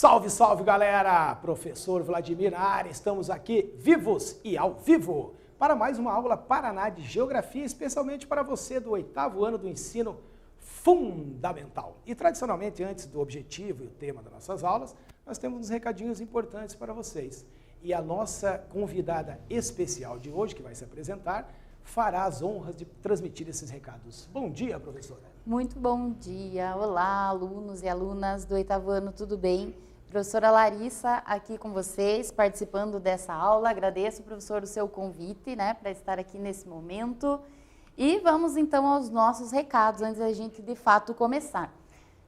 Salve, salve, galera! Professor Vladimir na área, estamos aqui vivos e ao vivo para mais uma aula Paraná de Geografia, especialmente para você do 8º ano do ensino fundamental. E tradicionalmente, antes do objetivo e o tema das nossas aulas, nós temos uns recadinhos importantes para vocês. E a nossa convidada especial de hoje, que vai se apresentar, fará as honras de transmitir esses recados. Bom dia, professora. Muito bom dia. Olá, alunos e alunas do 8º ano, tudo bem? Professora Larissa aqui com vocês, participando dessa aula. Agradeço, professor, o seu convite, para estar aqui nesse momento. E vamos então aos nossos recados, antes da gente de fato começar.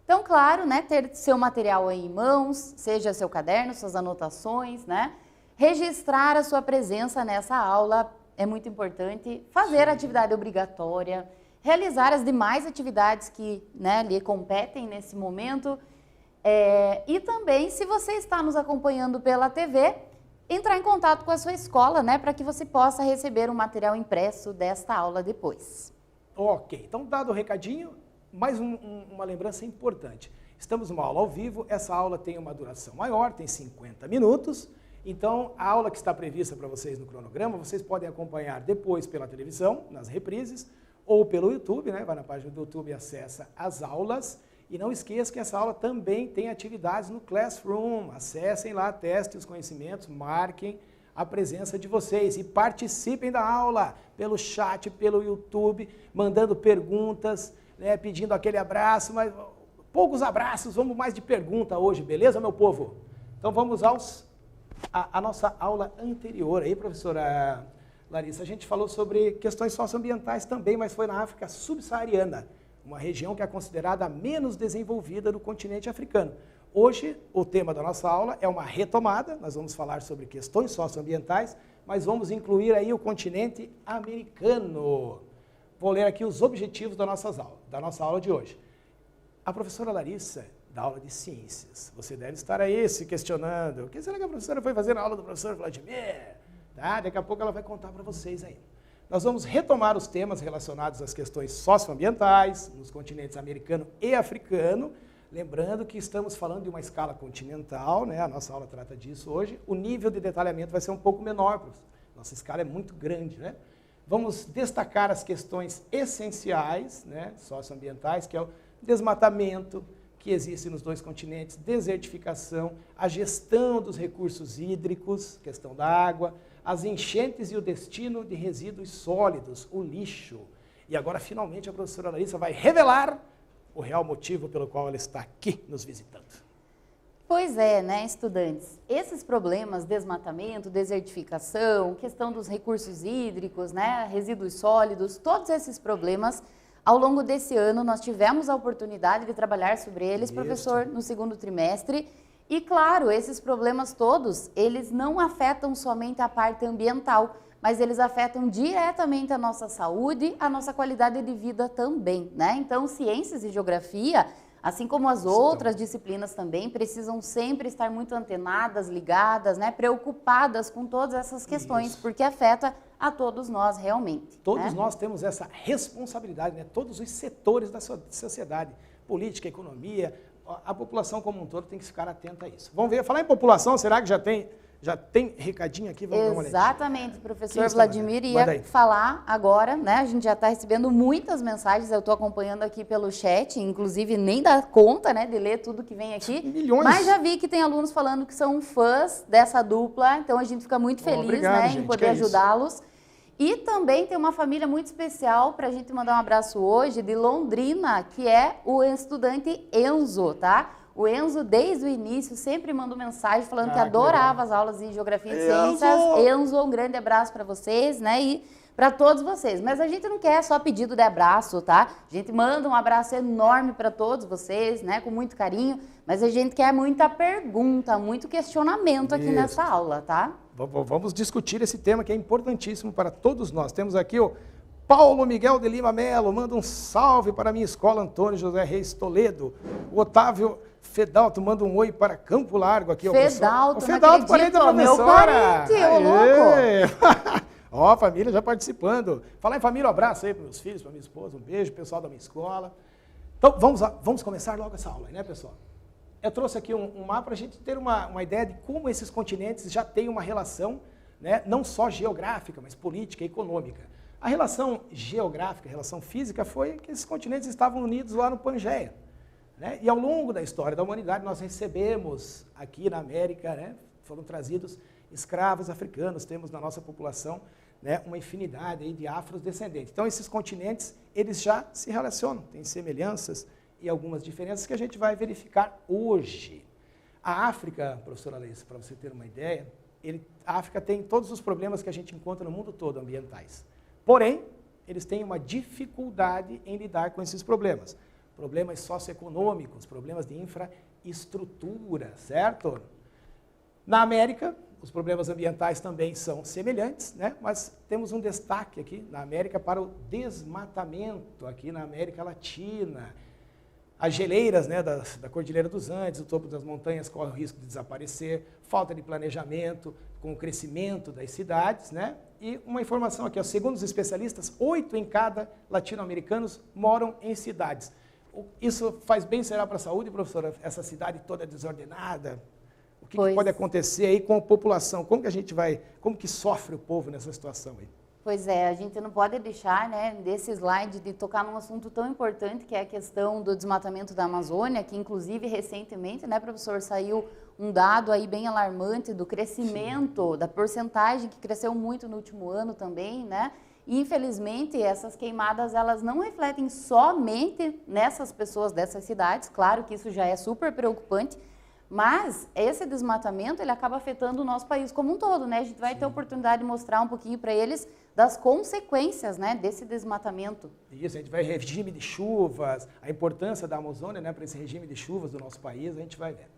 Então, claro, ter seu material aí em mãos, seja seu caderno, suas anotações, registrar a sua presença nessa aula é muito importante, fazer a atividade obrigatória, realizar as demais atividades que lhe competem nesse momento e também, se você está nos acompanhando pela TV, entrar em contato com a sua escola, para que você possa receber um material impresso desta aula depois. Ok, então dado o recadinho, mais uma lembrança importante. Estamos numa aula ao vivo, essa aula tem uma duração maior, tem 50 minutos, então a aula que está prevista para vocês no cronograma, vocês podem acompanhar depois pela televisão, nas reprises, ou pelo YouTube, vai na página do YouTube e acessa as aulas. E não esqueça que essa aula também tem atividades no Classroom. Acessem lá, testem os conhecimentos, marquem a presença de vocês e participem da aula pelo chat, pelo YouTube, mandando perguntas, pedindo aquele abraço, mas poucos abraços, vamos mais de pergunta hoje, beleza, meu povo? Então vamos à nossa aula anterior aí, professora Larissa. A gente falou sobre questões socioambientais também, mas foi na África subsaariana, uma região que é considerada a menos desenvolvida do continente africano. Hoje, o tema da nossa aula é uma retomada, nós vamos falar sobre questões socioambientais, mas vamos incluir aí o continente americano. Vou ler aqui os objetivos da nossa aula de hoje. A professora Larissa dá aula de ciências. Você deve estar aí se questionando, o que será que a professora foi fazer na aula do professor Vladimir? Daqui a pouco ela vai contar para vocês aí. Nós vamos retomar os temas relacionados às questões socioambientais, nos continentes americano e africano, lembrando que estamos falando de uma escala continental, a nossa aula trata disso hoje, o nível de detalhamento vai ser um pouco menor, nossa escala é muito grande, Vamos destacar as questões essenciais, socioambientais, que é o desmatamento que existe nos dois continentes, desertificação, a gestão dos recursos hídricos, questão da água, as enchentes e o destino de resíduos sólidos, o lixo. E agora, finalmente, a professora Larissa vai revelar o real motivo pelo qual ela está aqui nos visitando. Pois é, estudantes? Esses problemas, desmatamento, desertificação, questão dos recursos hídricos, resíduos sólidos, todos esses problemas, ao longo desse ano, nós tivemos a oportunidade de trabalhar sobre eles, professor, no segundo trimestre. E, claro, esses problemas todos, eles não afetam somente a parte ambiental, mas eles afetam diretamente a nossa saúde, a nossa qualidade de vida também, Então, ciências e geografia, assim como as outras disciplinas também, precisam sempre estar muito antenadas, ligadas, preocupadas com todas essas questões, porque afeta a todos nós realmente. Todos nós temos essa responsabilidade, todos os setores da sociedade, política, economia, a população como um todo tem que ficar atenta a isso. Vamos ver, falar em população, será que já tem recadinho aqui? Vamos dar uma olhadinha. Exatamente, professor Vladimir ia falar agora, A gente já está recebendo muitas mensagens, eu estou acompanhando aqui pelo chat, inclusive nem dá conta, de ler tudo que vem aqui. Milhões. Mas já vi que tem alunos falando que são fãs dessa dupla, então a gente fica muito feliz, obrigado, gente, em poder ajudá-los. E também tem uma família muito especial para a gente mandar um abraço hoje, de Londrina, que é o estudante Enzo, O Enzo, desde o início, sempre mandou mensagem falando que adorava as aulas de Geografia e Ciências. Enzo, um grande abraço para vocês, e para todos vocês. Mas a gente não quer só pedido de abraço, A gente manda um abraço enorme para todos vocês, com muito carinho, mas a gente quer muita pergunta, muito questionamento aqui nessa aula, Vamos discutir esse tema que é importantíssimo para todos nós. Temos aqui o Paulo Miguel de Lima Melo, manda um salve para a minha escola Antônio José Reis Toledo. O Otávio Fedalto manda um oi para Campo Largo aqui. Fedalto, Fedalto, parente da professora. Meu parente, ô louco. Ó, a família já participando. Falar em família, um abraço aí para meus filhos, para minha esposa, um beijo, pessoal da minha escola. Então, vamos começar logo essa aula, pessoal? Eu trouxe aqui um mapa para a gente ter uma ideia de como esses continentes já têm uma relação, né, não só geográfica, mas política e econômica. A relação geográfica, a relação física foi que esses continentes estavam unidos lá no Pangeia. Né? E ao longo da história da humanidade, nós recebemos aqui na América, né, foram trazidos escravos africanos, temos na nossa população, né, uma infinidade aí de afrodescendentes. Então, esses continentes, eles já se relacionam, têm semelhanças e algumas diferenças que a gente vai verificar hoje. A África, professora Leis, para você ter uma ideia, a África tem todos os problemas que a gente encontra no mundo todo, ambientais. Porém, eles têm uma dificuldade em lidar com esses problemas. Problemas socioeconômicos, problemas de infraestrutura, certo? Na América, os problemas ambientais também são semelhantes, né? Mas temos um destaque aqui na América para o desmatamento, aqui na América Latina. As geleiras, né, da Cordilheira dos Andes, o topo das montanhas corre o risco de desaparecer, falta de planejamento com o crescimento das cidades, né? E uma informação aqui, ó, segundo os especialistas, 8 em cada latino-americanos moram em cidades. Isso faz bem, será para a saúde, professora? Essa cidade toda desordenada? O que pode acontecer aí com a população? Como que sofre o povo nessa situação aí? Pois é, a gente não pode deixar, né, desse slide de tocar num assunto tão importante que é a questão do desmatamento da Amazônia, que inclusive recentemente, né, professor, saiu um dado aí bem alarmante do crescimento, sim, da porcentagem que cresceu muito no último ano também, né? E, infelizmente, essas queimadas, elas não refletem somente nessas pessoas dessas cidades, claro que isso já é super preocupante, mas esse desmatamento, ele acaba afetando o nosso país como um todo, né? A gente vai ter a oportunidade de mostrar um pouquinho para eles das consequências, né, desse desmatamento. Isso, a gente vai ver regime de chuvas, a importância da Amazônia, né, para esse regime de chuvas do nosso país, a gente vai ver.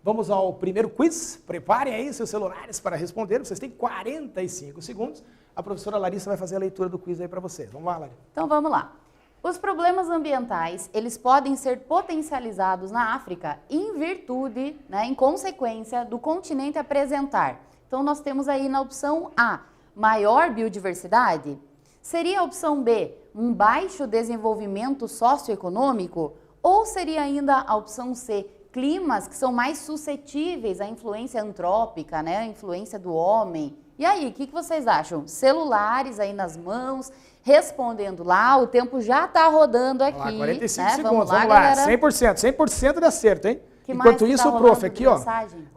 Vamos ao primeiro quiz, preparem aí seus celulares para responder, vocês têm 45 segundos. A professora Larissa vai fazer a leitura do quiz aí para vocês. Vamos lá, Larissa. Então vamos lá. Os problemas ambientais, eles podem ser potencializados na África em virtude, né, em consequência do continente apresentar. Então nós temos aí na opção A, maior biodiversidade. Seria a opção B, um baixo desenvolvimento socioeconômico? Ou seria ainda a opção C, climas que são mais suscetíveis à influência antrópica, né, à influência do homem? E aí, o que vocês acham? Celulares aí nas mãos, respondendo lá, o tempo já está rodando aqui. Lá, 45 né? segundos, vamos lá, 100% de acerto, hein? Que Enquanto isso, o prof, aqui,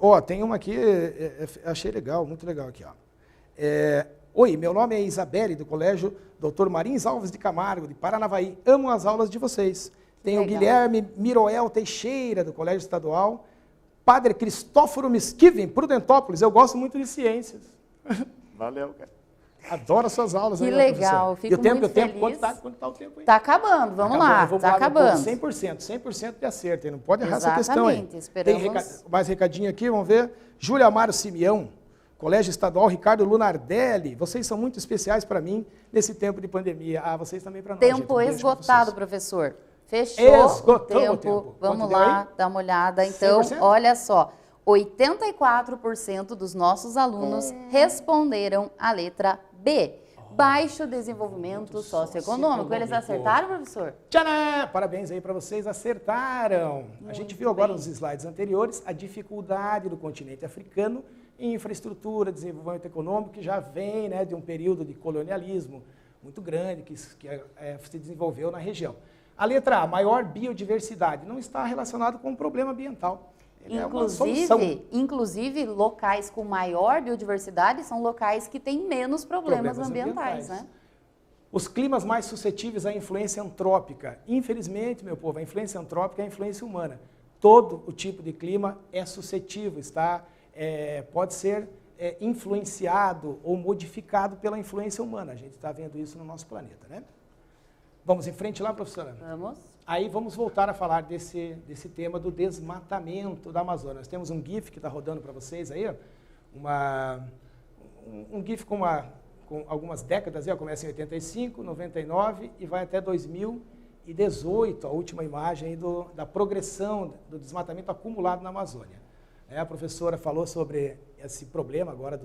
ó, tem uma aqui, achei legal, muito legal aqui, ó. Oi, meu nome é Isabelle, do Colégio Dr. Marins Alves de Camargo, de Paranavaí. Amo as aulas de vocês. Tem o Guilherme Miroel Teixeira, do Colégio Estadual. Padre Cristóforo Miskiven, Prudentópolis. Eu gosto muito de ciências. Valeu, cara. Adoro as suas aulas. Que aí, legal, fico muito feliz. Quanto está o tempo aí? Está acabando, vamos lá, está acabando. 100% de acerto, hein? Não pode errar essa questão aí. Esperamos. Tem mais recadinho aqui, vamos ver. Júlia Amaro Simeão, Colégio Estadual Ricardo Lunardelli. Vocês são muito especiais para mim nesse tempo de pandemia. Ah, vocês também para nós. Tempo esgotado, professor. Fechou o tempo. Vamos lá, dar uma olhada. Então, 100%? Olha só. 84% dos nossos alunos responderam a letra B. Baixo desenvolvimento socioeconômico. Eles acertaram, professor? Tcharam! Parabéns aí para vocês, acertaram. A gente viu agora nos slides anteriores a dificuldade do continente africano em infraestrutura, desenvolvimento econômico, que já vem, né, de um período de colonialismo muito grande que se desenvolveu na região. A letra A, maior biodiversidade, não está relacionado com um problema ambiental. Inclusive, locais com maior biodiversidade são locais que têm menos problemas ambientais, né? Os climas mais suscetíveis à influência antrópica. Infelizmente, meu povo, a influência antrópica é a influência humana. Todo o tipo de clima é suscetível, pode ser influenciado ou modificado pela influência humana. A gente está vendo isso no nosso planeta, né? Vamos em frente lá, professora? Vamos. Aí vamos voltar a falar desse tema do desmatamento da Amazônia. Nós temos um GIF que está rodando para vocês aí, ó, um GIF com algumas décadas, começa em 85, 99 e vai até 2018, a última imagem aí da progressão do desmatamento acumulado na Amazônia. A professora falou sobre esse problema agora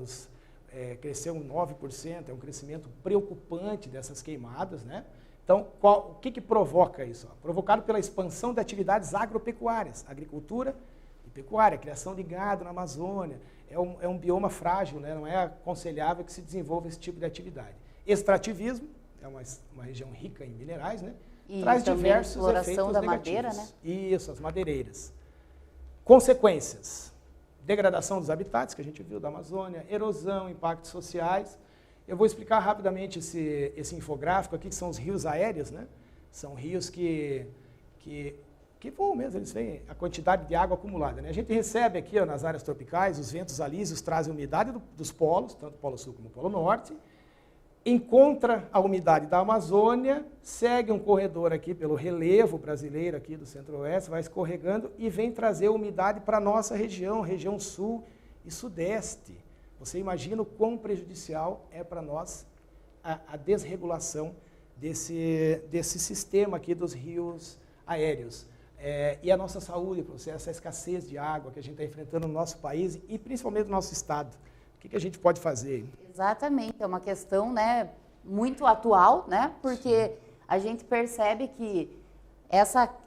cresceu 9%, é um crescimento preocupante dessas queimadas, né? Então, o que provoca isso? Provocado pela expansão de atividades agropecuárias, agricultura, pecuária, criação de gado na Amazônia. É um bioma frágil, né? Não é aconselhável que se desenvolva esse tipo de atividade. Extrativismo, é uma região rica em minerais, né? E traz também diversos exploração efeitos da negativos. madeira, né? Isso, as madeireiras. Consequências: degradação dos habitats, que a gente viu da Amazônia, erosão, impactos sociais. Eu vou explicar rapidamente esse infográfico aqui, que são os rios aéreos, né? São rios que voam mesmo, eles veem a quantidade de água acumulada, né? A gente recebe aqui, ó, nas áreas tropicais, os ventos alísios trazem umidade dos polos, tanto o Polo Sul como o Polo Norte, encontra a umidade da Amazônia, segue um corredor aqui pelo relevo brasileiro aqui do Centro-Oeste, vai escorregando e vem trazer umidade para a nossa região, região Sul e Sudeste. Você imagina o quão prejudicial é para nós a desregulação desse sistema aqui dos rios aéreos. E a nossa saúde, essa escassez de água que a gente está enfrentando no nosso país e principalmente no nosso estado. O que a gente pode fazer? Exatamente, é uma questão, né, muito atual, né, porque a gente percebe que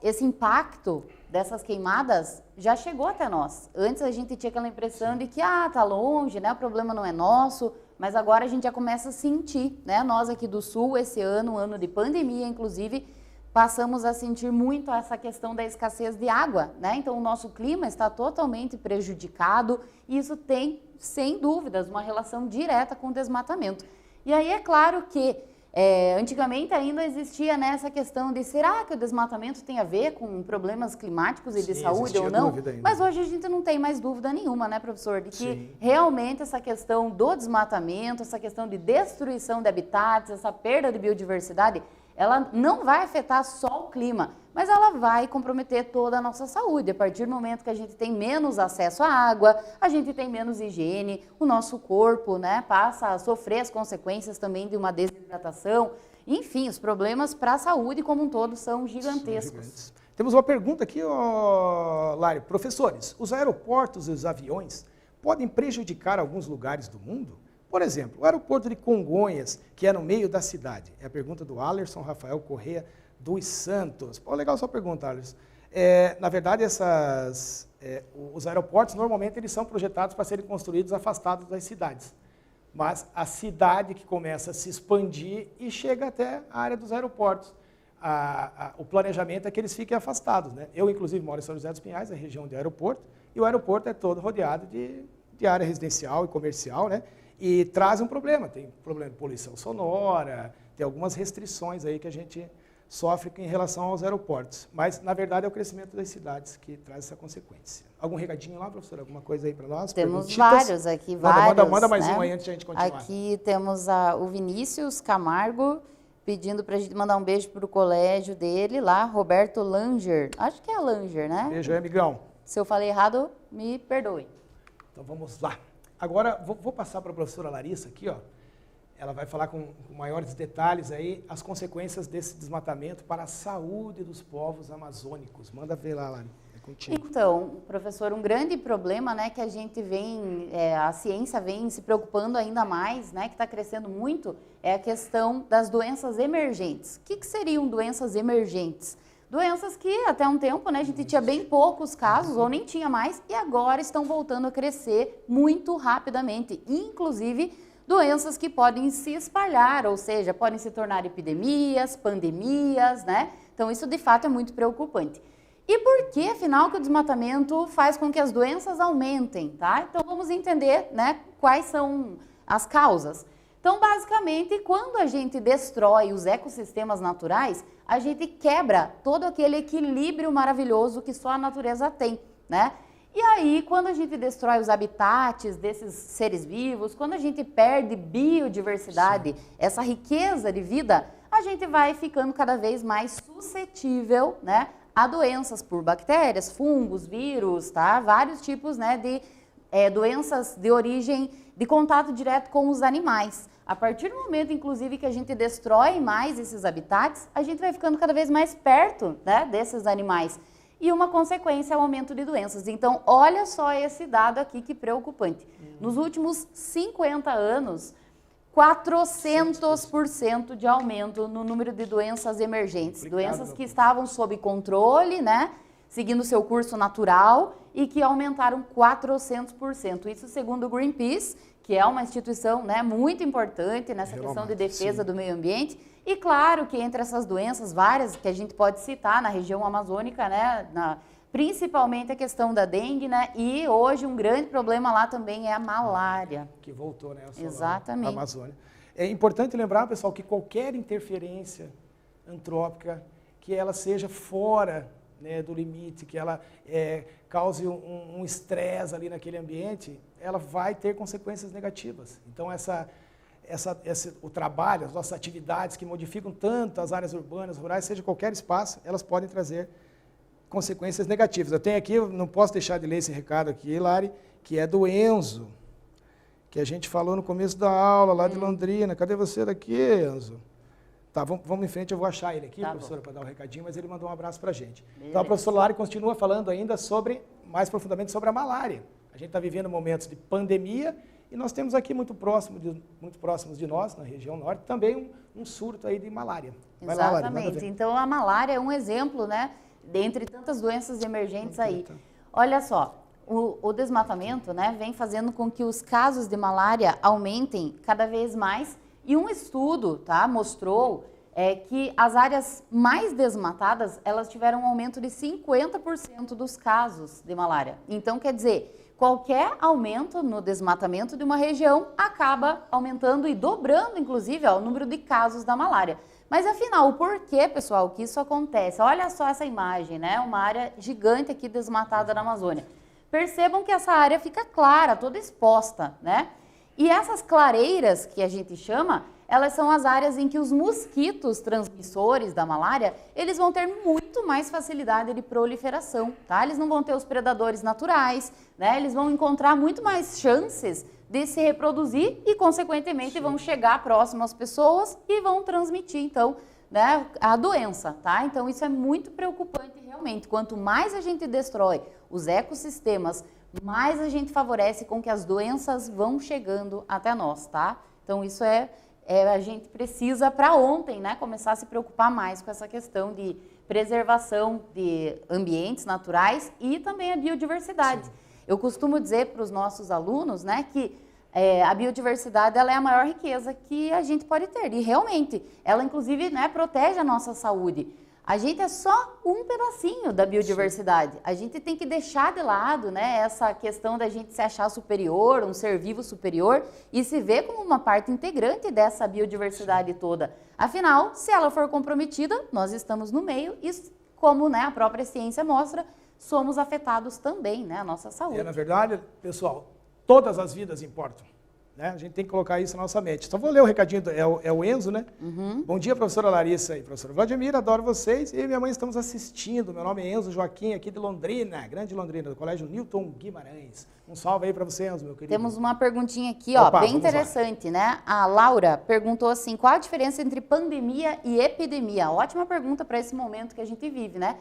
esse impacto dessas queimadas já chegou até nós. Antes a gente tinha aquela impressão de que, tá longe, né, o problema não é nosso, mas agora a gente já começa a sentir, né, nós aqui do Sul, esse ano, um ano de pandemia, inclusive, passamos a sentir muito essa questão da escassez de água, né? Então, o nosso clima está totalmente prejudicado e isso tem, sem dúvidas, uma relação direta com o desmatamento. E aí, é claro que antigamente ainda existia, né, essa questão de será que o desmatamento tem a ver com problemas climáticos e de saúde ou não? Mas hoje a gente não tem mais dúvida nenhuma, né, professor, de que realmente essa questão do desmatamento, essa questão de destruição de habitats, essa perda de biodiversidade, ela não vai afetar só o clima, mas ela vai comprometer toda a nossa saúde. A partir do momento que a gente tem menos acesso à água, a gente tem menos higiene, o nosso corpo, né, passa a sofrer as consequências também de uma desidratação. Enfim, os problemas para a saúde como um todo são gigantescos. Temos uma pergunta aqui, Lari. Professores, os aeroportos e os aviões podem prejudicar alguns lugares do mundo? Por exemplo, o aeroporto de Congonhas, que é no meio da cidade. É a pergunta do Alerson Rafael Corrêa dos Santos. Pô, legal sua pergunta, Alerson. Na verdade, os aeroportos, normalmente, eles são projetados para serem construídos afastados das cidades. Mas a cidade que começa a se expandir e chega até a área dos aeroportos. O planejamento é que eles fiquem afastados, né? Eu, inclusive, moro em São José dos Pinhais, é região de aeroporto, e o aeroporto é todo rodeado de área residencial e comercial, né? E traz um problema, tem problema de poluição sonora, tem algumas restrições aí que a gente sofre em relação aos aeroportos. Mas, na verdade, é o crescimento das cidades que traz essa consequência. Algum recadinho lá, professora? Alguma coisa aí para nós? Temos vários aqui, vários. Manda mais né? um aí antes de a gente continuar. Aqui temos o Vinícius Camargo, pedindo para a gente mandar um beijo para o colégio dele lá, Roberto Langer. Acho que é Langer, né? Beijo aí, amigão. Se eu falei errado, me perdoe. Então, vamos lá. Agora, vou passar para a professora Larissa aqui, ó. Ela vai falar com maiores detalhes aí as consequências desse desmatamento para a saúde dos povos amazônicos. Manda ver lá, Lari, é contigo. Então, professor, um grande problema, né, que a gente a ciência vem se preocupando ainda mais, né, que está crescendo muito, é a questão das doenças emergentes. O que seriam doenças emergentes? Doenças que até um tempo, né, a gente tinha bem poucos casos ou nem tinha mais e agora estão voltando a crescer muito rapidamente, inclusive doenças que podem se espalhar, ou seja, podem se tornar epidemias, pandemias, né? Então isso de fato é muito preocupante. E por que, afinal, que o desmatamento faz com que as doenças aumentem, tá? Então vamos entender, né, quais são as causas. Então, basicamente, quando a gente destrói os ecossistemas naturais, a gente quebra todo aquele equilíbrio maravilhoso que só a natureza tem, né? E aí, quando a gente destrói os habitats desses seres vivos, quando a gente perde biodiversidade, essa riqueza de vida, a gente vai ficando cada vez mais suscetível, né, a doenças por bactérias, fungos, vírus, tá? Vários tipos, né, de doenças de origem de contato direto com os animais. A partir do momento, inclusive, que a gente destrói mais esses habitats, a gente vai ficando cada vez mais perto, né, desses animais. E uma consequência é o aumento de doenças. Então, olha só esse dado aqui, que preocupante. Nos últimos 50 anos, 400% de aumento no número de doenças emergentes. Doenças que estavam sob controle, né? seguindo seu curso natural e que aumentaram 400%. Isso segundo o Greenpeace, que é uma instituição, né, muito importante nessa questão de defesa do meio ambiente. E claro que entre essas doenças, várias que a gente pode citar na região amazônica, né, principalmente a questão da dengue, né, e hoje um grande problema lá também é a malária. Que voltou, né, exatamente. A Amazônia. É importante lembrar, pessoal, que qualquer interferência antrópica, que ela seja fora, né, do limite, que ela cause um estresse ali naquele ambiente, ela vai ter consequências negativas. Então, o trabalho, as nossas atividades que modificam tanto as áreas urbanas, rurais, seja qualquer espaço, elas podem trazer consequências negativas. Eu tenho aqui, eu não posso deixar de ler esse recado aqui, Lari, que é do Enzo, que a gente falou no começo da aula, lá de Londrina. Cadê você daqui, Enzo? Tá, vamos em frente, eu vou achar ele aqui, professora, para dar um recadinho, mas ele mandou um abraço para a gente. Beleza. Então, a professora Lari continua falando ainda mais profundamente sobre a malária. A gente está vivendo momentos de pandemia e nós temos aqui muito próximos de nós, na região norte, também um surto aí de malária. Vai exatamente. Lá, Lari, então, a malária é um exemplo, né, dentre tantas doenças emergentes aí. Olha só, o desmatamento, né, vem fazendo com que os casos de malária aumentem cada vez mais. E um estudo, tá, mostrou que as áreas mais desmatadas, elas tiveram um aumento de 50% dos casos de malária. Então, quer dizer, qualquer aumento no desmatamento de uma região acaba aumentando e dobrando, inclusive, o número de casos da malária. Mas, afinal, o porquê, pessoal, que isso acontece? Olha só essa imagem, né? Uma área gigante aqui desmatada na Amazônia. Percebam que essa área fica clara, toda exposta, né? E essas clareiras que a gente chama, elas são as áreas em que os mosquitos transmissores da malária, eles vão ter muito mais facilidade de proliferação, tá? Eles não vão ter os predadores naturais, né? Eles vão encontrar muito mais chances de se reproduzir e, consequentemente, vão chegar próximo às pessoas e vão transmitir, então, né, a doença, tá? Então, isso é muito preocupante, realmente. Quanto mais a gente destrói os ecossistemas, mais a gente favorece com que as doenças vão chegando até nós, tá? Então, isso a gente precisa, para ontem, né, começar a se preocupar mais com essa questão de preservação de ambientes naturais e também a biodiversidade. Sim. Eu costumo dizer para os nossos alunos, né, que a biodiversidade ela é a maior riqueza que a gente pode ter. E, realmente, ela, inclusive, né, protege a nossa saúde. A gente é só um pedacinho da biodiversidade. Sim. A gente tem que deixar de lado, né, essa questão da gente se achar superior, um ser vivo superior, e se ver como uma parte integrante dessa biodiversidade Sim. toda. Afinal, se ela for comprometida, nós estamos no meio e, como, né, a própria ciência mostra, somos afetados também, né, a nossa saúde. Na verdade, pessoal, todas as vidas importam. Né? A gente tem que colocar isso na nossa mente. Só vou ler o recadinho, é o Enzo, né? Uhum. Bom dia, professora Larissa e professor Vladimir, adoro vocês. Eu e minha mãe estamos assistindo. Meu nome é Enzo Joaquim, aqui de Londrina, Grande Londrina, do Colégio Newton Guimarães. Um salve aí para você, Enzo, meu querido. Temos uma perguntinha aqui, ó, bem interessante, né? A Laura perguntou assim, qual a diferença entre pandemia e epidemia? Ótima pergunta para esse momento que a gente vive, né?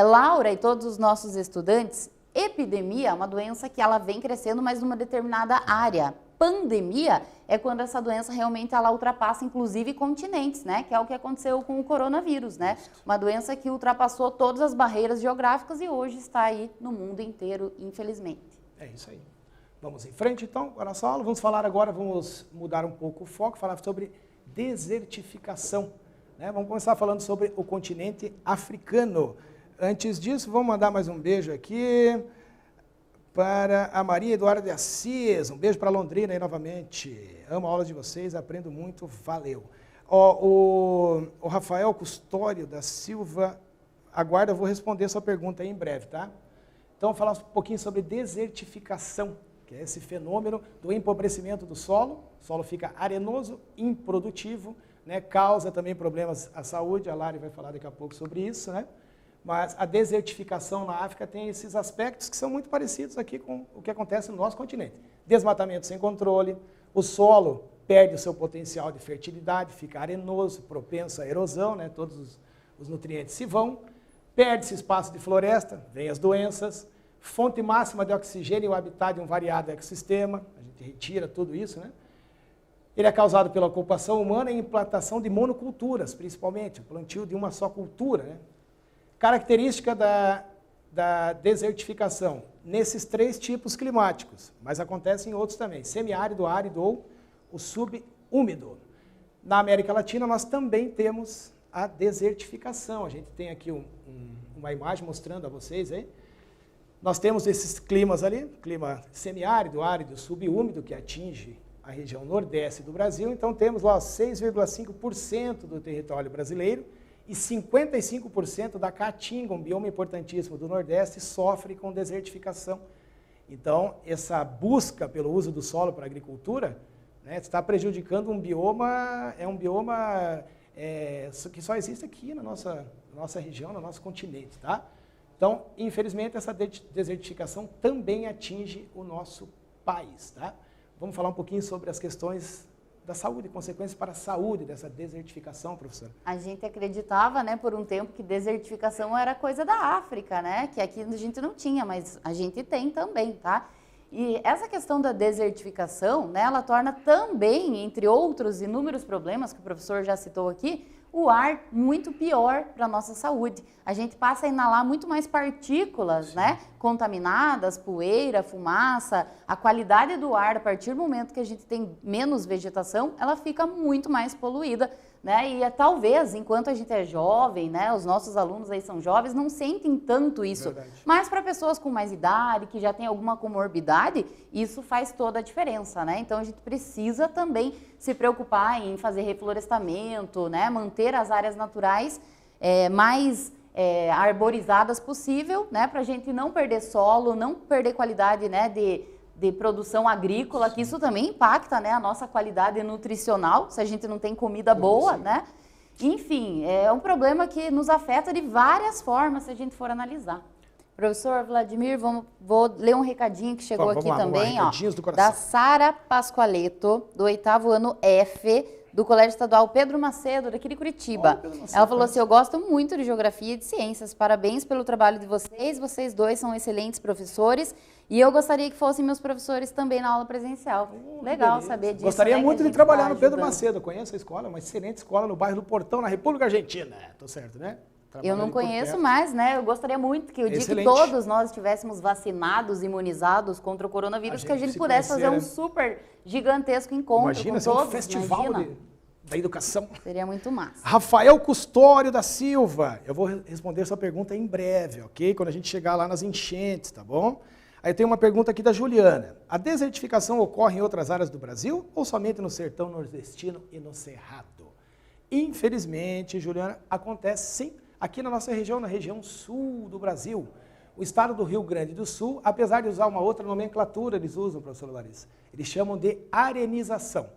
Laura e todos os nossos estudantes, epidemia é uma doença que ela vem crescendo, mas numa determinada área. Pandemia é quando essa doença realmente ela ultrapassa, inclusive, continentes, né? Que é o que aconteceu com o coronavírus, né? Uma doença que ultrapassou todas as barreiras geográficas e hoje está aí no mundo inteiro, infelizmente. É isso aí. Vamos em frente, então, com a nossa aula. Vamos mudar um pouco o foco, falar sobre desertificação. Né? Vamos começar falando sobre o continente africano. Antes disso, vamos mandar mais um beijo aqui para a Maria Eduarda de Assis. Um beijo para Londrina aí novamente. Amo a aula de vocês, aprendo muito, valeu. O Rafael Custódio da Silva, aguarda, eu vou responder sua pergunta aí em breve, tá? Então, vamos falar um pouquinho sobre desertificação, que é esse fenômeno do empobrecimento do solo. O solo fica arenoso, improdutivo, né? Causa também problemas à saúde, a Lari vai falar daqui a pouco sobre isso, né? Mas a desertificação na África tem esses aspectos que são muito parecidos aqui com o que acontece no nosso continente. Desmatamento sem controle, o solo perde o seu potencial de fertilidade, fica arenoso, propenso à erosão, né? Todos os nutrientes se vão, perde-se espaço de floresta, vem as doenças, fonte máxima de oxigênio e o habitat de um variado ecossistema, a gente retira tudo isso, né? Ele é causado pela ocupação humana e implantação de monoculturas, principalmente, o plantio de uma só cultura, né? Característica da desertificação, nesses 3 tipos climáticos, mas acontece em outros também, semiárido, árido ou o subúmido. Na América Latina, nós também temos a desertificação. A gente tem aqui uma imagem mostrando a vocês aí. Nós temos esses climas ali, clima semiárido, árido, subúmido, que atinge a região nordeste do Brasil. Então, temos lá 6,5% do território brasileiro e 55% da caatinga, um bioma importantíssimo do Nordeste, sofre com desertificação. Então, essa busca pelo uso do solo para a agricultura, né, está prejudicando um bioma, que só existe aqui na nossa região, no nosso continente, tá? Então, infelizmente, essa desertificação também atinge o nosso país, tá? Vamos falar um pouquinho sobre as questões da saúde, consequências para a saúde dessa desertificação, professora. A gente acreditava, né, por um tempo que desertificação era coisa da África, né? Que aqui a gente não tinha, mas a gente tem também, tá? E essa questão da desertificação, né, ela torna também, entre outros inúmeros problemas que o professor já citou aqui, o ar muito pior para a nossa saúde. A gente passa a inalar muito mais partículas, né, contaminadas, poeira, fumaça. A qualidade do ar, a partir do momento que a gente tem menos vegetação, ela fica muito mais poluída, né? E talvez, enquanto a gente é jovem, né, os nossos alunos aí são jovens, não sentem tanto isso. Verdade. Mas para pessoas com mais idade, que já tem alguma comorbidade, isso faz toda a diferença, né? Então a gente precisa também se preocupar em fazer reflorestamento, né, manter as áreas naturais mais arborizadas possível, né, para a gente não perder solo, não perder qualidade, né, de produção agrícola, que isso também impacta, né, a nossa qualidade nutricional, se a gente não tem comida boa, né? Enfim, é um problema que nos afeta de várias formas, se a gente for analisar. Professor Vladimir, vou ler um recadinho que chegou aqui também, ó, da Sara Pascoaleto, do 8º ano F, do Colégio Estadual Pedro Macedo, daqui de Curitiba. Ela falou assim: eu gosto muito de geografia e de ciências, parabéns pelo trabalho de vocês dois são excelentes professores e eu gostaria que fossem meus professores também na aula presencial. Legal saber disso. Gostaria, né, muito de trabalhar no Pedro ajudando. Macedo, conheço a escola, uma excelente escola no bairro do Portão, na República Argentina. Tô certo, né? Eu não conheço mais, né? Eu gostaria muito que o dia que todos nós estivéssemos vacinados, imunizados contra o coronavírus, que a gente pudesse fazer um super gigantesco encontro com todos. Um festival da educação. Seria muito massa. Rafael Custódio da Silva. Eu vou responder sua pergunta em breve, ok? Quando a gente chegar lá nas enchentes, tá bom? Aí tem uma pergunta aqui da Juliana. A desertificação ocorre em outras áreas do Brasil ou somente no sertão nordestino e no Cerrado? Infelizmente, Juliana, acontece sim aqui na nossa região, na região sul do Brasil. O estado do Rio Grande do Sul, apesar de usar uma outra nomenclatura, eles usam, professor Larissa, eles chamam de arenização.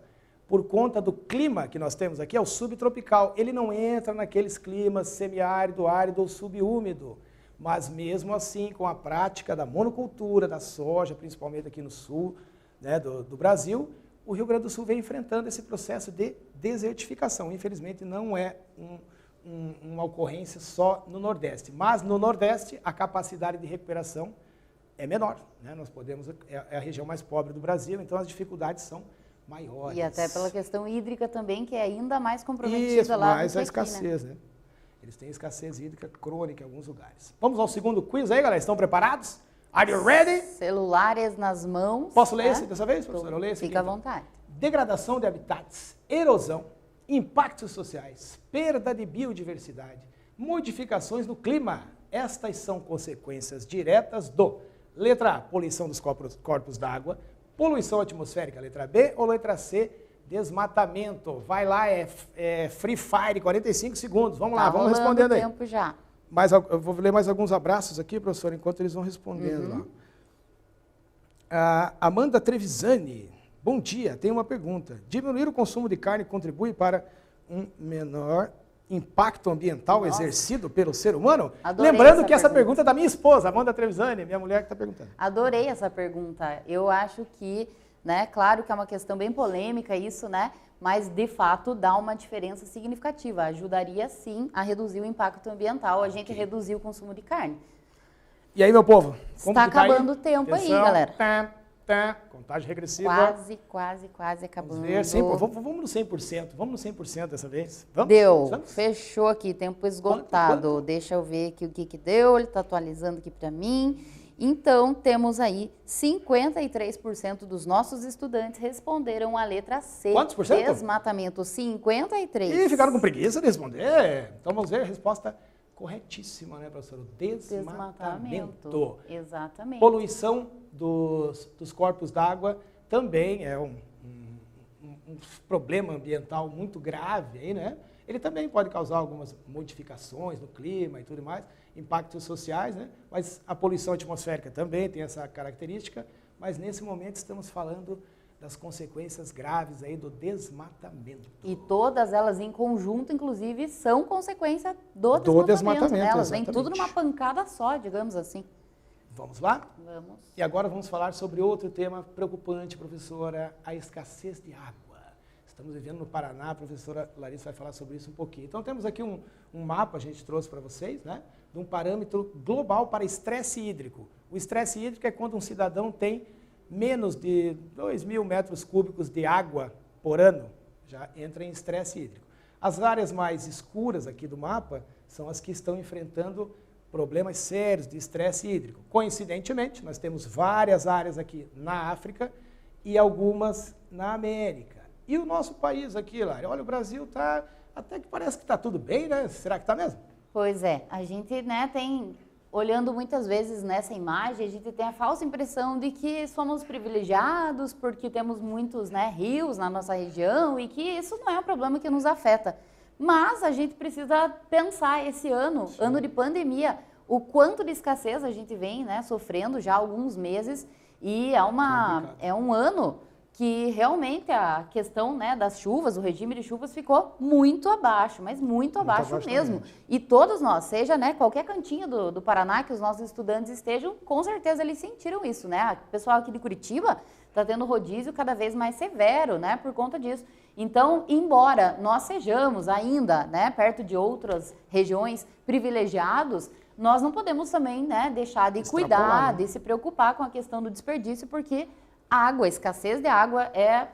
Por conta do clima que nós temos aqui, é o subtropical. Ele não entra naqueles climas semiárido, árido ou subúmido. Mas mesmo assim, com a prática da monocultura, da soja, principalmente aqui no sul, né, do Brasil, o Rio Grande do Sul vem enfrentando esse processo de desertificação. Infelizmente, não é uma ocorrência só no Nordeste. Mas no Nordeste, a capacidade de recuperação é menor, né? É a região mais pobre do Brasil, então as dificuldades são maiores. E até pela questão hídrica também, que é ainda mais comprometida. Isso, lá mais a escassez, né? Eles têm escassez hídrica crônica em alguns lugares. Vamos ao segundo quiz aí, galera? Estão preparados? Are you ready? Celulares nas mãos. Posso ler esse dessa vez, professor? Eu leio esse aqui, Fica à vontade. Degradação de habitats, erosão, impactos sociais, perda de biodiversidade, modificações no clima. Estas são consequências diretas do, letra A, poluição dos corpos d'água, poluição atmosférica, letra B, ou letra C, desmatamento. Vai lá, é Free Fire, 45 segundos. Vamos lá, vamos respondendo aí. Tempo já. Mas eu vou ler mais alguns abraços aqui, professor, enquanto eles vão respondendo lá. Amanda Trevisani, bom dia, tem uma pergunta. Diminuir o consumo de carne contribui para um menor impacto ambiental exercido pelo ser humano? Adorei. Lembrando que essa pergunta é da minha esposa, Amanda Trevisani, minha mulher que está perguntando. Adorei essa pergunta. Eu acho que, né, claro que é uma questão bem polêmica isso, né, mas de fato dá uma diferença significativa. Ajudaria sim a reduzir o impacto ambiental, a gente reduzir o consumo de carne. E aí, meu povo? Está acabando o tempo aí, galera. Contagem regressiva. Quase acabando. Vamos ver, vamos no 100%. Vamos no 100% dessa vez. Vamos? Deu, Vamos? fechou aqui, tempo esgotado. Quanto? Deixa eu ver aqui o que deu, ele está atualizando aqui para mim. Então, temos aí 53% dos nossos estudantes responderam a letra C. Quantos por cento? Desmatamento, 53%. E ficaram com preguiça de responder. Então vamos ver a resposta corretíssima, né, professor? Desmatamento. Exatamente. Poluição dos corpos d'água também é um problema ambiental muito grave aí, né? Ele também pode causar algumas modificações no clima e tudo mais, impactos sociais, né? Mas a poluição atmosférica também tem essa característica, mas nesse momento estamos falando das consequências graves aí do desmatamento. E todas elas em conjunto, inclusive, são consequência do desmatamento delas. Vem tudo numa pancada só, digamos assim. Vamos lá? Vamos. E agora vamos falar sobre outro tema preocupante, professora, a escassez de água. Estamos vivendo no Paraná, a professora Larissa vai falar sobre isso um pouquinho. Então temos aqui um mapa, a gente trouxe para vocês, né, de um parâmetro global para estresse hídrico. O estresse hídrico é quando um cidadão tem menos de 2.000 metros cúbicos de água por ano, já entra em estresse hídrico. As áreas mais escuras aqui do mapa são as que estão enfrentando problemas sérios de estresse hídrico. Coincidentemente, nós temos várias áreas aqui na África e algumas na América. E o nosso país aqui, Lari, olha, o Brasil está, até que parece que está tudo bem, né? Será que está mesmo? Pois é, a gente, né, tem, olhando muitas vezes nessa imagem, a gente tem a falsa impressão de que somos privilegiados porque temos muitos, né, rios na nossa região e que isso não é um problema que nos afeta. Mas a gente precisa pensar esse ano, Sim. ano de pandemia, o quanto de escassez a gente vem, né, sofrendo já há alguns meses e é um ano que realmente a questão, né, das chuvas, o regime de chuvas ficou muito abaixo, mas muito abaixo mesmo. Também. E todos nós, seja, né, qualquer cantinho do Paraná que os nossos estudantes estejam, com certeza eles sentiram isso, né? O pessoal aqui de Curitiba está tendo rodízio cada vez mais severo, né, por conta disso. Então, embora nós sejamos ainda, né, perto de outras regiões privilegiados, nós não podemos também, né, deixar de cuidar, de se preocupar com a questão do desperdício, porque água, escassez de água é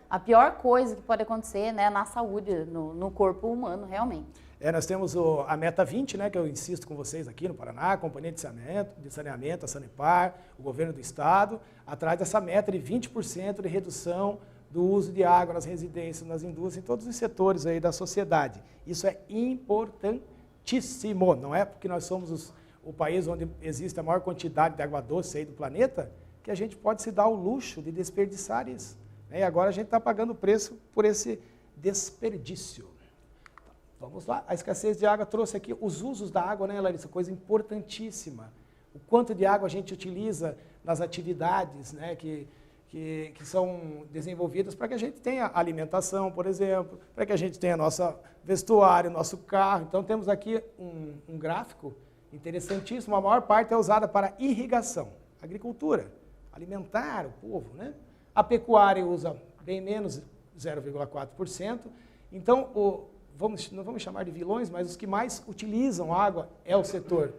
a pior coisa que pode acontecer, né, na saúde, no corpo humano, realmente. Nós temos a Meta 20, né, que eu insisto com vocês aqui no Paraná, a Companhia de Saneamento, a Sanepar, o Governo do Estado, atrás dessa meta de 20% de redução do uso de água nas residências, nas indústrias, em todos os setores aí da sociedade. Isso é importantíssimo, não é porque nós somos o país onde existe a maior quantidade de água doce aí do planeta, que a gente pode se dar o luxo de desperdiçar isso. E agora a gente está pagando o preço por esse desperdício. Vamos lá, a escassez de água trouxe aqui os usos da água, né, Larissa? Coisa importantíssima. O quanto de água a gente utiliza nas atividades, né, que são desenvolvidas para que a gente tenha alimentação, por exemplo, para que a gente tenha nosso vestuário, nosso carro. Então temos aqui um gráfico interessantíssimo. A maior parte é usada para irrigação, agricultura, alimentar o povo, né? A pecuária usa bem menos, 0,4%. Então, não vamos chamar de vilões, mas os que mais utilizam água é o setor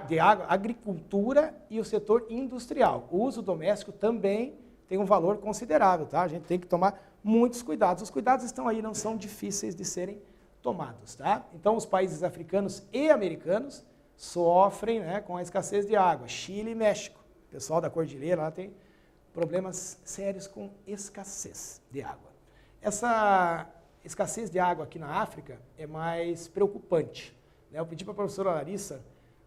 de água, agricultura e o setor industrial. O uso doméstico também tem um valor considerável, tá? A gente tem que tomar muitos cuidados. Os cuidados estão aí, não são difíceis de serem tomados, tá? Então, os países africanos e americanos sofrem, né, com a escassez de água. Chile e México. O pessoal da cordilheira lá tem problemas sérios com escassez de água. Essa escassez de água aqui na África é mais preocupante, né? Eu pedi para a professora Larissa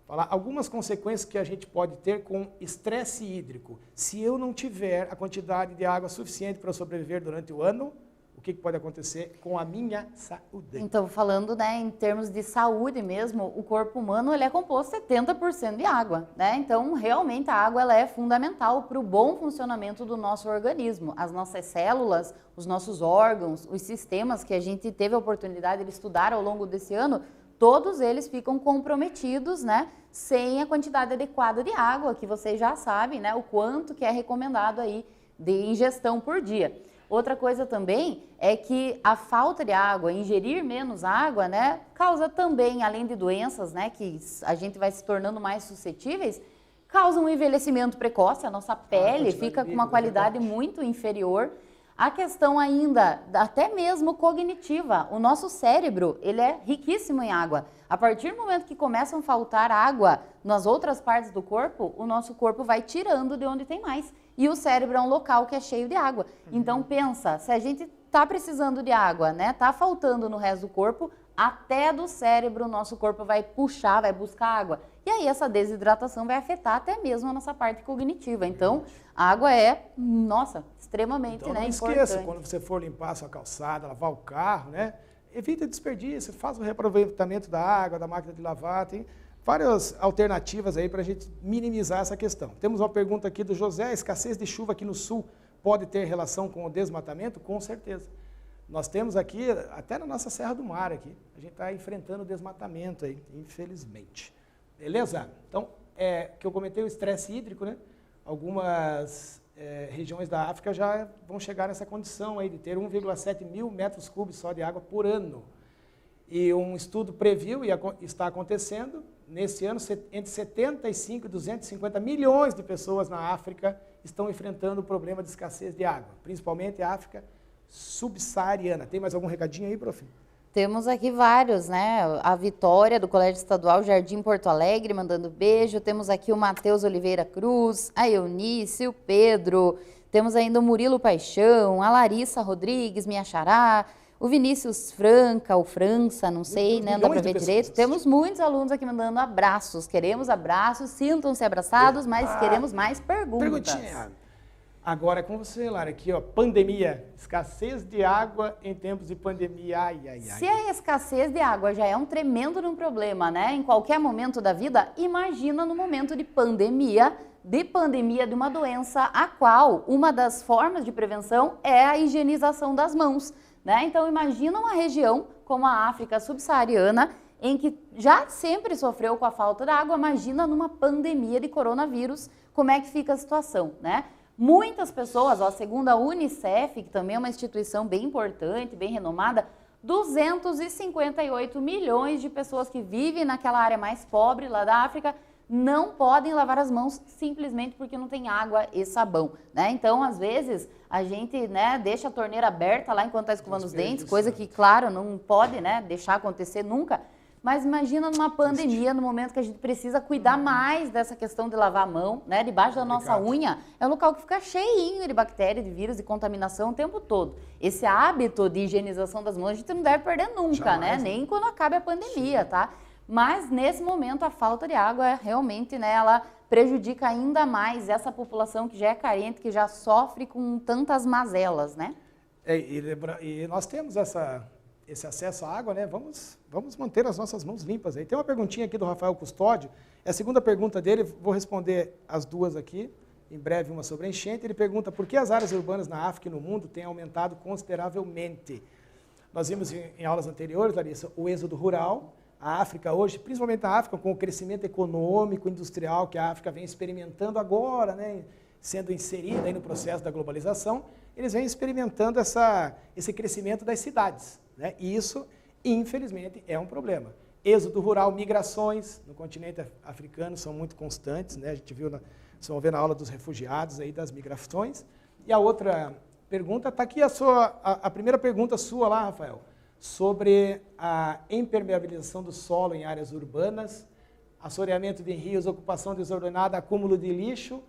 falar algumas consequências que a gente pode ter com estresse hídrico. Se eu não tiver a quantidade de água suficiente para sobreviver durante o ano, o que pode acontecer com a minha saúde? Então, falando, né, em termos de saúde mesmo, o corpo humano ele é composto 70% de água, né? Então, realmente a água ela é fundamental para o bom funcionamento do nosso organismo. As nossas células, os nossos órgãos, os sistemas que a gente teve a oportunidade de estudar ao longo desse ano, todos eles ficam comprometidos, né, sem a quantidade adequada de água, que vocês já sabem, né, o quanto que é recomendado aí de ingestão por dia. Outra coisa também é que a falta de água, ingerir menos água, né, causa também, além de doenças, né, que a gente vai se tornando mais suscetíveis, causa um envelhecimento precoce, a nossa pele fica com uma qualidade verdade. muito inferior. A questão ainda, até mesmo cognitiva, o nosso cérebro, ele é riquíssimo em água. A partir do momento que começam a faltar água nas outras partes do corpo, o nosso corpo vai tirando de onde tem mais. E o cérebro é um local que é cheio de água. Então pensa, se a gente está precisando de água, né, tá faltando no resto do corpo, até do cérebro o nosso corpo vai puxar, vai buscar água. E aí essa desidratação vai afetar até mesmo a nossa parte cognitiva. Então, a água é, nossa, extremamente, Então, né, não importante. esqueça, quando você for limpar a sua calçada, lavar o carro, né? Evita desperdício, faça o reaproveitamento da água, da máquina de lavar, tem várias alternativas aí para a gente minimizar essa questão. Temos uma pergunta aqui do José: a escassez de chuva aqui no sul pode ter relação com o desmatamento? Com certeza. Nós temos aqui, até na nossa Serra do Mar aqui, a gente está enfrentando o desmatamento aí, infelizmente. Beleza? Então, que eu comentei o estresse hídrico, né? Algumas regiões da África já vão chegar nessa condição aí de ter 1,7 mil metros cúbicos só de água por ano. E um estudo previu, e está acontecendo, nesse ano, entre 75 e 250 milhões de pessoas na África estão enfrentando o problema de escassez de água, principalmente a África subsaariana. Tem mais algum recadinho aí, prof? Temos aqui vários, né? A Vitória, do Colégio Estadual Jardim Porto Alegre, mandando beijo. Temos aqui o Matheus Oliveira Cruz, a Eunice, o Pedro. Temos ainda o Murilo Paixão, a Larissa Rodrigues, minha xará, o Vinícius Franca, o França, não sei, né? Não dá para ver direito. Temos muitos alunos aqui mandando abraços. Queremos abraços, sintam-se abraçados, mas queremos mais perguntas. Perguntinha. Agora é com você, Lara, aqui, ó, pandemia, escassez de água em tempos de pandemia, ai. Se a escassez de água já é um tremendo problema, né, em qualquer momento da vida, imagina no momento de pandemia de uma doença, a qual uma das formas de prevenção é a higienização das mãos, né? Então imagina uma região como a África subsaariana, em que já sempre sofreu com a falta da água, imagina numa pandemia de coronavírus, como é que fica a situação, né? Muitas pessoas, ó, segundo a Unicef, que também é uma instituição bem importante, bem renomada, 258 milhões de pessoas que vivem naquela área mais pobre lá da África não podem lavar as mãos simplesmente porque não tem água e sabão, né? Então, às vezes, a gente, né, deixa a torneira aberta lá enquanto está escovando os dentes, coisa que, claro, não pode, né, deixar acontecer nunca. Mas imagina numa pandemia, no momento que a gente precisa cuidar mais dessa questão de lavar a mão, né? Debaixo da nossa unha, é um local que fica cheinho de bactérias, de vírus, de contaminação o tempo todo. Esse hábito de higienização das mãos a gente não deve perder nunca, jamais, né? Nem quando acabe a pandemia, tá? Mas nesse momento a falta de água realmente, né, ela prejudica ainda mais essa população que já é carente, que já sofre com tantas mazelas, né? E nós temos esse acesso à água, né? Vamos manter as nossas mãos limpas aí. Tem uma perguntinha aqui do Rafael Custódio, é a segunda pergunta dele, vou responder as duas aqui, em breve uma sobre a enchente. Ele pergunta por que as áreas urbanas na África e no mundo têm aumentado consideravelmente. Nós vimos em aulas anteriores, Larissa, o êxodo rural. A África hoje, principalmente a África, com o crescimento econômico, industrial que a África vem experimentando agora, né? Sendo inserida aí no processo da globalização, eles vêm experimentando esse crescimento das cidades, né? E isso, infelizmente, é um problema. Êxodo rural, migrações no continente africano são muito constantes, né? A gente viu, vocês vão ver na aula dos refugiados aí das migrações. E a outra pergunta, está aqui a primeira pergunta sua lá, Rafael, sobre a impermeabilização do solo em áreas urbanas, assoreamento de rios, ocupação desordenada, acúmulo de lixo,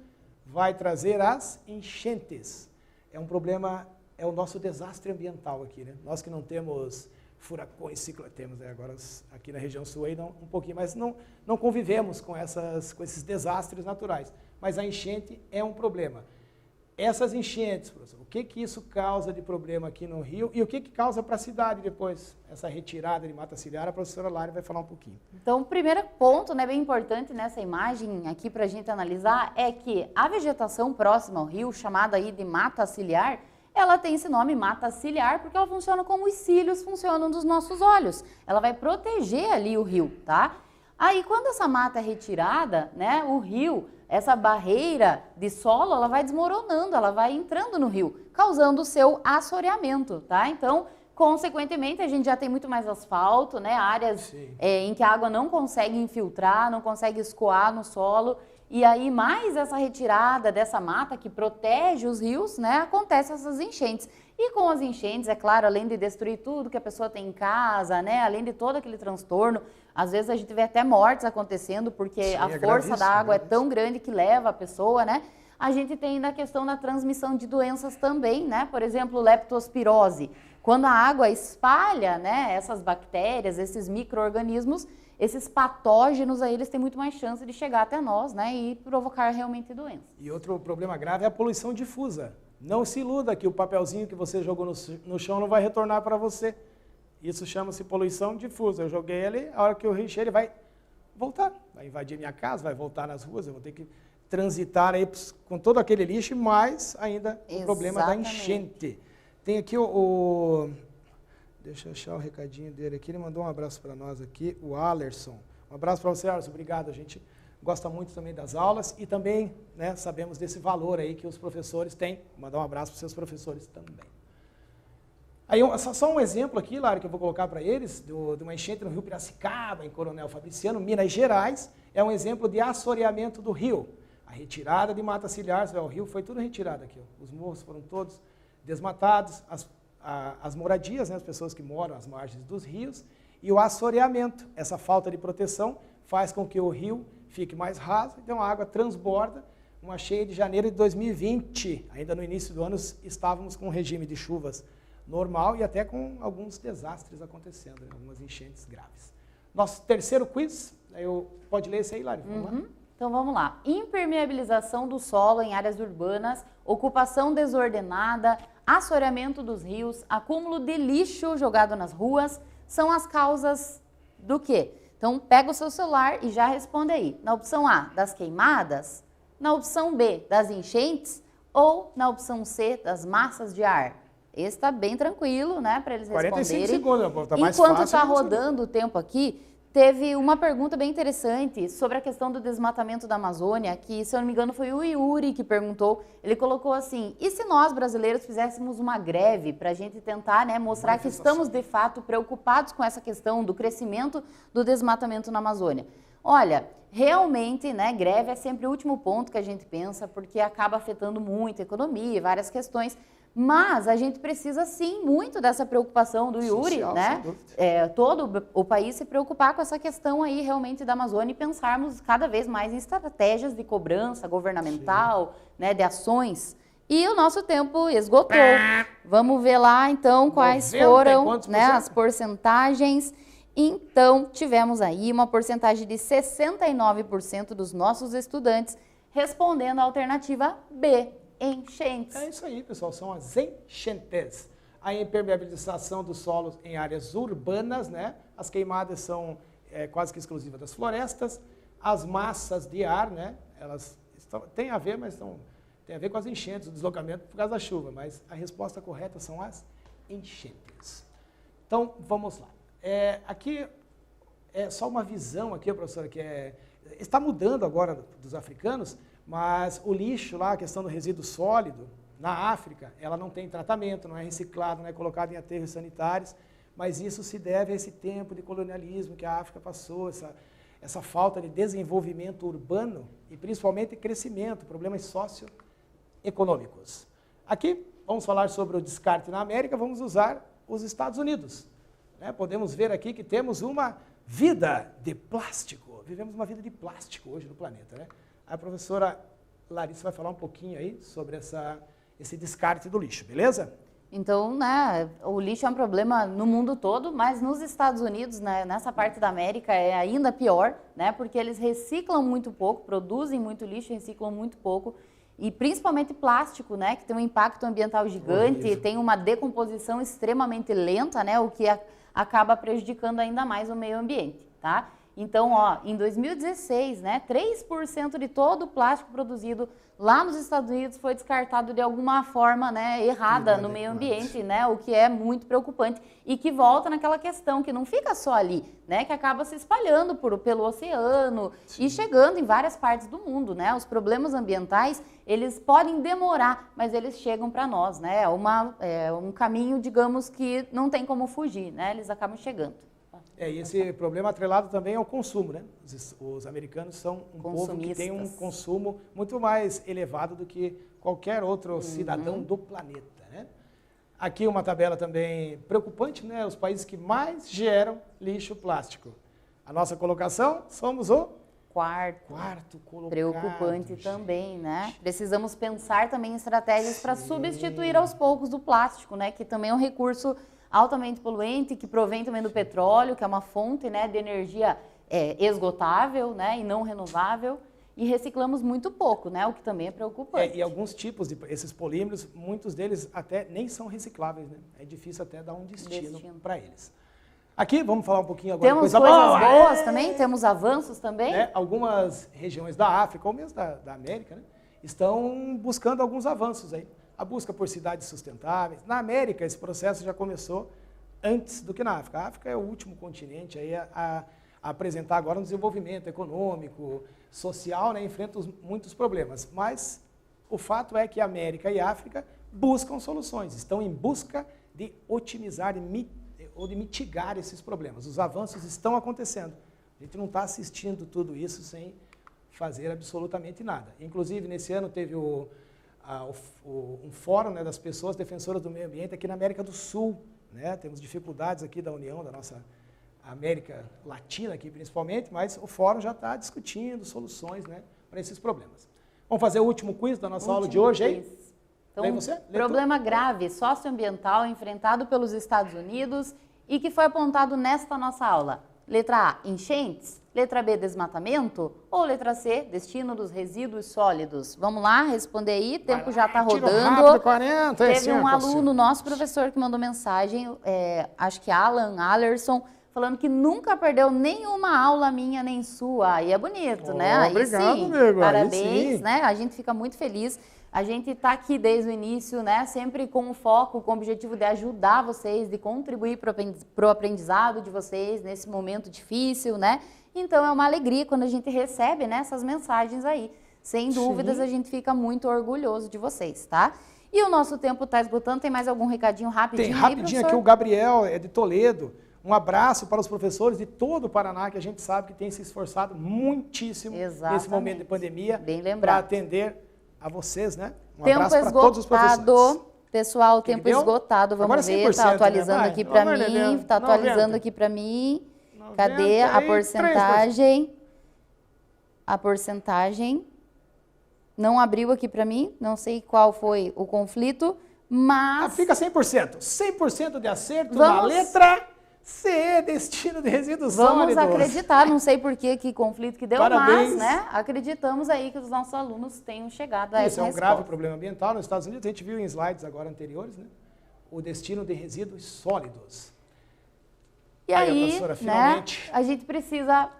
vai trazer as enchentes. É um problema, é o nosso desastre ambiental aqui, né? Nós que não temos furacões, temos, né, agora aqui na região sul aí um pouquinho, mas não convivemos com esses desastres naturais. Mas a enchente é um problema. Essas enchentes, professor, o que isso causa de problema aqui no Rio e o que causa para a cidade depois, essa retirada de mata ciliar? A professora Lari vai falar um pouquinho. Então, o primeiro ponto, né, bem importante nessa imagem aqui para a gente analisar é que a vegetação próxima ao rio, chamada aí de mata ciliar, ela tem esse nome mata ciliar porque ela funciona como os cílios funcionam dos nossos olhos. Ela vai proteger ali o rio, tá? Aí, quando essa mata é retirada, né, o rio, essa barreira de solo, ela vai desmoronando, ela vai entrando no rio, causando o seu assoreamento, tá? Então, consequentemente, a gente já tem muito mais asfalto, né, áreas em que a água não consegue infiltrar, não consegue escoar no solo, E aí, mais essa retirada dessa mata que protege os rios, né, acontece essas enchentes. E com as enchentes, é claro, além de destruir tudo que a pessoa tem em casa, né, além de todo aquele transtorno, às vezes a gente vê até mortes acontecendo, porque Sim, a força da água é tão grande que leva a pessoa, né? A gente tem ainda a questão da transmissão de doenças também, né? Por exemplo, leptospirose. Quando a água espalha, né, essas bactérias, esses micro-organismos, esses patógenos aí, eles têm muito mais chance de chegar até nós, né, e provocar realmente doenças. E outro problema grave é a poluição difusa. Não se iluda que o papelzinho que você jogou no chão não vai retornar para você. Isso chama-se poluição difusa. Eu joguei ele, a hora que eu reencher, ele vai voltar. Vai invadir minha casa, vai voltar nas ruas, eu vou ter que transitar aí com todo aquele lixo e mais ainda o problema da enchente. Tem aqui deixa eu achar o recadinho dele aqui, ele mandou um abraço para nós aqui, o Alerson. Um abraço para você, Alerson, obrigado, a gente gosta muito também das aulas e também, né, sabemos desse valor aí que os professores têm. Vou mandar um abraço para os seus professores também. Aí, só um exemplo aqui, Lara, que eu vou colocar para eles, de uma enchente no Rio Piracicaba, em Coronel Fabriciano, Minas Gerais, é um exemplo de assoreamento do rio. A retirada de mata ciliar, o rio foi tudo retirado aqui, ó. Os morros foram todos desmatados, as moradias, né, as pessoas que moram às margens dos rios, e o assoreamento, essa falta de proteção, faz com que o rio fique mais raso, então a água transborda. Uma cheia de janeiro de 2020, ainda no início do ano, estávamos com um regime de chuvas normal e até com alguns desastres acontecendo, né, algumas enchentes graves. Nosso terceiro quiz, pode ler esse aí, Lari? Vamos lá? Então vamos lá. Impermeabilização do solo em áreas urbanas, ocupação desordenada, assoreamento dos rios, acúmulo de lixo jogado nas ruas, são as causas do quê? Então pega o seu celular e já responde aí. Na opção A, das queimadas, na opção B, das enchentes ou na opção C, das massas de ar? Esse está bem tranquilo, né, para eles responderem. 45 segundos, tá mais Enquanto fácil. está rodando o tempo aqui, teve uma pergunta bem interessante sobre a questão do desmatamento da Amazônia, que, se eu não me engano, foi o Yuri que perguntou. Ele colocou assim, e se nós brasileiros fizéssemos uma greve para a gente tentar, né, mostrar que estamos, de fato, preocupados com essa questão do crescimento do desmatamento na Amazônia? Olha, realmente, né, greve é sempre o último ponto que a gente pensa, porque acaba afetando muito a economia e várias questões. Mas a gente precisa, sim, muito dessa preocupação do Yuri, social, né? Todo o país se preocupar com essa questão aí realmente da Amazônia e pensarmos cada vez mais em estratégias de cobrança governamental, né, de ações. E o nosso tempo esgotou. Vamos ver lá, então, quais foram, né, as porcentagens. Então, tivemos aí uma porcentagem de 69% dos nossos estudantes respondendo a alternativa B. Enchentes. É isso aí, pessoal, são as enchentes. A impermeabilização dos solos em áreas urbanas, né? As queimadas são quase que exclusivas das florestas. As massas de ar, né? Elas têm a ver, mas tem a ver com as enchentes, o deslocamento por causa da chuva, mas a resposta correta são as enchentes. Então, vamos lá. Aqui é só uma visão aqui, professora, que está mudando agora dos africanos, mas o lixo lá, a questão do resíduo sólido, na África, ela não tem tratamento, não é reciclado, não é colocado em aterros sanitários, mas isso se deve a esse tempo de colonialismo que a África passou, essa falta de desenvolvimento urbano e principalmente crescimento, problemas socioeconômicos. Aqui, vamos falar sobre o descarte na América, vamos usar os Estados Unidos. Né? Podemos ver aqui que temos uma vida de plástico, vivemos uma vida de plástico hoje no planeta, né? A professora Larissa vai falar um pouquinho aí sobre esse descarte do lixo, beleza? Então, né, o lixo é um problema no mundo todo, mas nos Estados Unidos, né, nessa parte da América, é ainda pior, né, porque eles reciclam muito pouco, produzem muito lixo, reciclam muito pouco, e principalmente plástico, né, que tem um impacto ambiental gigante, tem uma decomposição extremamente lenta, né, o que acaba prejudicando ainda mais o meio ambiente, tá? Então, em 2016, né, 3% de todo o plástico produzido lá nos Estados Unidos foi descartado de alguma forma, né, errada no meio ambiente, né, o que é muito preocupante e que volta naquela questão que não fica só ali, né, que acaba se espalhando pelo oceano e chegando em várias partes do mundo, né. Os problemas ambientais, eles podem demorar, mas eles chegam para nós, né, é um caminho, digamos, que não tem como fugir, né, eles acabam chegando. E esse problema atrelado também ao consumo, né? Os americanos são um povo que tem um consumo muito mais elevado do que qualquer outro cidadão do planeta, né? Aqui uma tabela também preocupante, né? Os países que mais geram lixo plástico. A nossa colocação, somos o quarto colocado. Preocupante também, né? Precisamos pensar também em estratégias para substituir aos poucos o plástico, né? Que também é um recurso altamente poluente, que provém também do petróleo, que é uma fonte, né, de energia esgotável, né, e não renovável, e reciclamos muito pouco, né, o que também é preocupante. E alguns tipos esses polímeros, muitos deles até nem são recicláveis, né? É difícil até dar um destino para eles. Aqui, vamos falar um pouquinho agora. Temos coisas boas também, temos avanços também. Algumas regiões da África, ou mesmo da América, né, estão buscando alguns avanços aí. A busca por cidades sustentáveis. Na América, esse processo já começou antes do que na África. A África é o último continente aí a apresentar agora um desenvolvimento econômico, social, né, enfrenta muitos problemas. Mas o fato é que a América e a África buscam soluções, estão em busca de otimizar ou de mitigar esses problemas. Os avanços estão acontecendo. A gente não está assistindo tudo isso sem fazer absolutamente nada. Inclusive, nesse ano teve um fórum, né, das pessoas defensoras do meio ambiente aqui na América do Sul, né? Temos dificuldades aqui da União, da nossa América Latina aqui principalmente, mas o fórum já está discutindo soluções, né, para esses problemas. Vamos fazer o último quiz da nossa aula de hoje, hein? Então, problema grave socioambiental enfrentado pelos Estados Unidos e que foi apontado nesta nossa aula. Letra A, enchentes. Letra B, desmatamento. Ou letra C, destino dos resíduos sólidos. Vamos lá, responder aí, o tempo já está rodando. Rápido, 40, Teve um aluno, nosso professor, que mandou mensagem, acho que Alan Allerson, falando que nunca perdeu nenhuma aula minha nem sua. Aí é bonito, né? Aí obrigado, sim, amigo. Parabéns, né? A gente fica muito feliz. A gente está aqui desde o início, né? Sempre com o foco, com o objetivo de ajudar vocês, de contribuir para o aprendizado de vocês nesse momento difícil, né? Então é uma alegria quando a gente recebe, né, essas mensagens aí. Sem dúvidas, a gente fica muito orgulhoso de vocês, tá? E o nosso tempo está esgotando. Tem mais algum recadinho rapidinho? Tem rapidinho aí, aqui, o Gabriel é de Toledo. Um abraço para os professores de todo o Paraná, que a gente sabe que tem se esforçado muitíssimo nesse momento de pandemia para atender a vocês, né? Um abraço para todos os professores. Pessoal, tempo esgotado. Vamos agora ver, está atualizando aqui para mim. Está atualizando aqui para mim. Cadê a porcentagem? A porcentagem não abriu aqui para mim. Não sei qual foi o conflito, mas... Fica 100%. 100% de acerto na letra C, destino de resíduos sólidos. Vamos acreditar, não sei por que conflito que deu, Parabéns. Mas, né, acreditamos aí que os nossos alunos tenham chegado a essa resposta. Isso é um grave problema ambiental nos Estados Unidos. A gente viu em slides agora anteriores, né? O destino de resíduos sólidos. E aí, professora, finalmente, né, a gente precisa,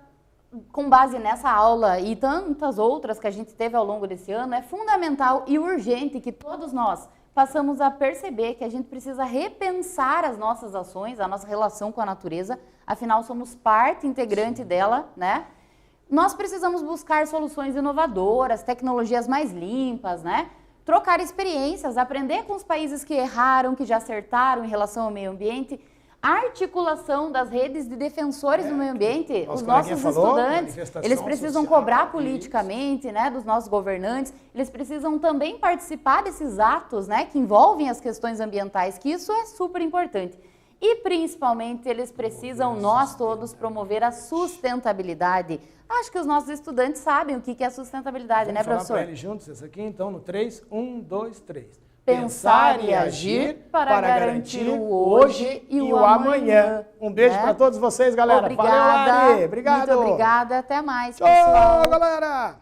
com base nessa aula e tantas outras que a gente teve ao longo desse ano, é fundamental e urgente que todos nós passamos a perceber que a gente precisa repensar as nossas ações, a nossa relação com a natureza, afinal somos parte integrante dela, né? Nós precisamos buscar soluções inovadoras, tecnologias mais limpas, né? Trocar experiências, aprender com os países que erraram, que já acertaram em relação ao meio ambiente, articulação das redes de defensores do meio ambiente, os nossos estudantes, eles precisam cobrar politicamente, né, dos nossos governantes, eles precisam também participar desses atos, né, que envolvem as questões ambientais, que isso é super importante. E, principalmente, eles precisam, nós todos, promover a sustentabilidade. Acho que os nossos estudantes sabem o que é sustentabilidade, né, professor? Vamos falar para eles juntos, esse aqui, então, no 3, 1, 2, 3. Pensar e agir para garantir o hoje e o amanhã. Um beijo para todos vocês, galera. Obrigada. Valeu, Lari. Obrigado. Muito obrigada. Até mais, Tchau, pessoal. galera.